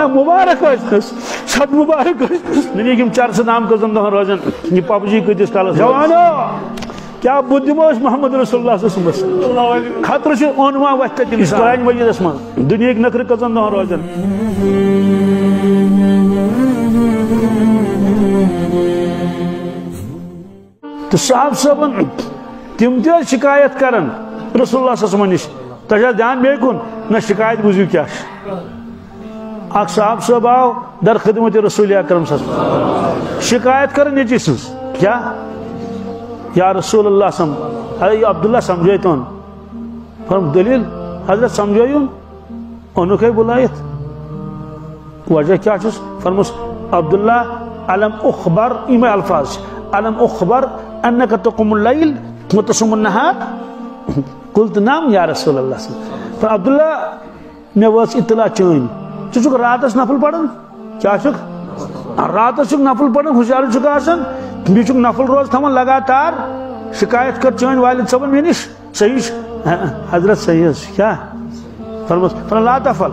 مبارک سب مبارک دنیا کم چرس نام کزن دہن روزن یہ پب جی کتس کالس جوانو کیا بدمو محمد رسول اللہ صلی اللہ علیہ وسلم خطر سے عنوا وقت اس قرآن مجید من دنیا نکر کزن دہن روزن تو صاحب صاحبن تم تہ شکایت کرن رسول اللہ صلی اللہ علیہ وسلم نش تجا دھیان بے کن نہ شکایت بوزیو کیا اک صاحب صاحب آو در خدمت رسول اکرم صلی اللہ علیہ وسلم شکایت کرن نیچی سنس کیا یا رسول اللہ صلی اللہ علیہ وسلم عبداللہ سمجھائیتون فرم دلیل حضرت سمجھائیون انہوں کے بلائیت وجہ کیا چیز فرموس عبداللہ علم اخبر ایمہ الفاظ علم اخبر انک تقم اللیل وتصوم النہار قلت نام یا رسول اللہ صلی اللہ علیہ وسلم عبداللہ میں واس اطلاع چین چک راتس نفل پڑھن کیا چک راتس چک نفل پڑھن ہوشیار چک آسن بھی چک نفل روز تھمن لگاتار شکایت کر چین والد صبن میں نش صحیح حضرت صحیح کیا فرمایا لا تفعل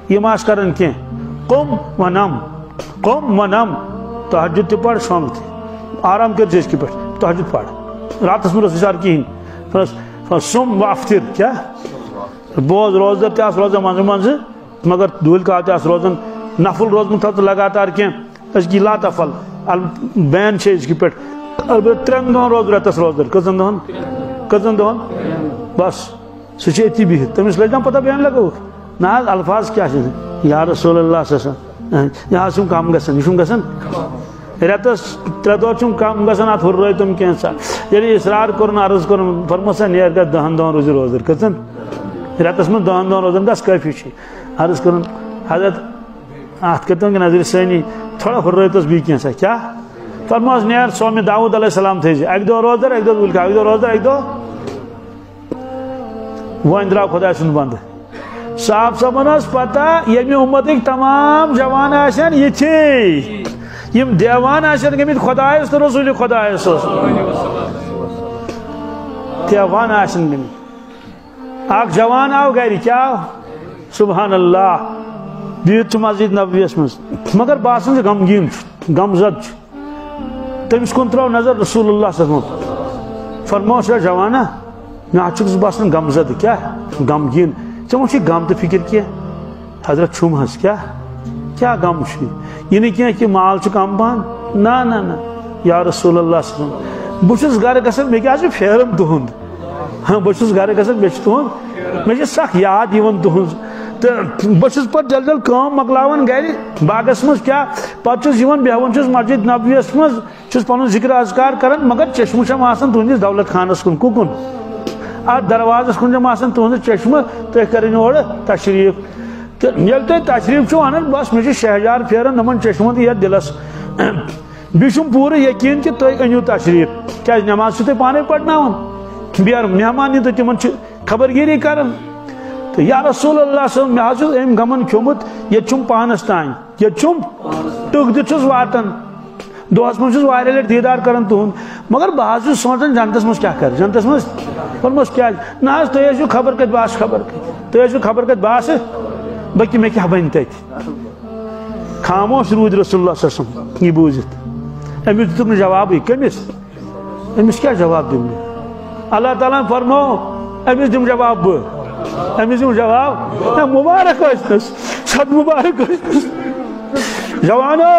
یہ ماس کرن کی قم و نم تہجد تہ پڑھ شام تہ آرام کر جیس کی پڑھ تہجد پڑھ راتس میں رس اشار کی سم و افطر کیا بوز روزدر تہ آس روزان منز منز مگر دول کا تہ آس روزان نفل روز مت لگاتار کی اس کی لا تفعل بین چھ اس کی پڑھ البتہ 3 دہن روز رتس روزدر کزن دہن بس سچیتی بھی تمس لگا پتہ بیان لگو نا الفاظ کیا یا رسول اللہ صلی اللہ علیہ وسلم یہاں سم کام گسن یہ گسن رتس 3 دہ چم کم گسن ات ہر تم کینسا یعنی اصرار کرن عرض کرن فرمسا نیر گا 10 دہن روز روزدر کزن رتس من 10 دہن روزن گس کافی چھ عرض کرن حضرت ات کتن کہ نظر سانی تھوڑا ہر تس بھی کینسا کیا فرماس نیر سومی داؤد علیہ السلام تھے ایک دہ روزدر ایک دہ دول کا ایک دہ روزدر ایک دہ وہ اندرا خدا سن بند صاحب صاحبن پتہ یمہ امتک تمام جوان آسن یہ یم دیوان آسن گمت خدایس تو رسول خدایس دیوان آسن گمت اک جوان آو گھر کیا سبحان اللہ بیت مسجد نبویس مز مگر باسن غمگین غمزد تمس کن ترو نظر رسول اللہ صلی اللہ علیہ وسلم فرموس یا جوانا میں چکس باسن غمزد کیا غمگین ثمو چھ غم تو فکر کیا حضرت چھم ہس کیا غم چھ یہ نہیں کیا کہ مال چھ کم پہن نا نا نا یا رسول اللہ صلی اللہ علیہ وسلم بچس گھر گژھن مے کیا چھ پھیرم تہند ہاں بچس گھر گژھن مے چھ تہند مے چھ سخ یاد یون تہند تو بچس پہ جل جل کام مکلاون گھر باغس مز کیا پتہ بیہون مسجد نبویس مز پن ذکر اذکار کران مگر چشمہ چم آسان تہندس دولت خانس کن کُکُن ات دروازس کن چم آسان تہند چشمہ تھی کرن اور تشریف تو یل تھی تشریف چھو انان بس مے شہجار پھیران نمن چشمہ یہ دلس بیچم پورا یقین کہ تھی انیو تشریف کیا نماز تھی پانے پڑھناون بیار مہمان تو تمن خبر گیری کران تو یا رسول اللہ صلی اللہ علیہ وسلم ام غمن کھومت یہ چھم پانس تان یہ چھم ٹک دس واتن دہس مجھ وار لٹ دیدار کران تہند مگر بہت سوچان جنتس مز کیا کر جنتس مز فرموس کیا نا تھی خبر کت باس خبر تھی خبر کت باس بلکہ مے کیا بن تت خاموش رود رسول اللہ صلی اللہ علیہ وسلم یہ بوزت امس دتک جواب امس کیا جواب دم اللہ تعالیٰ فرمو امس دم جواب امس دم جواب مبارک سب مبارک جوانو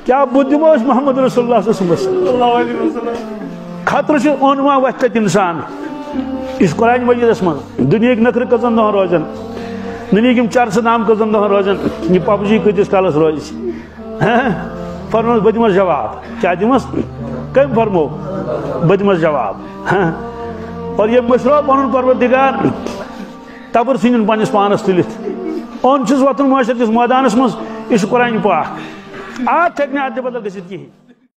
کیا بدمو محمد رسول اللہ صلی اللہ علیہ وسلم خطر سے عنوا وقت انسان اس قرآن مجید من دنیا نکر کزن دہن روزن دنیا چرس نام کزن دہن روزن یہ پب جی کتس کالس روز فرموس بہ دمس جواب کیا دمس کم فرمو بہ دمس جواب اور یہ مشرو پن پروردگار تبر ثن پنس پانس تلت اون چھ وتن معاشرت کس میدانس مز یہ قرآن پاک ات ہیکہ اتہ بدل گژھت کہین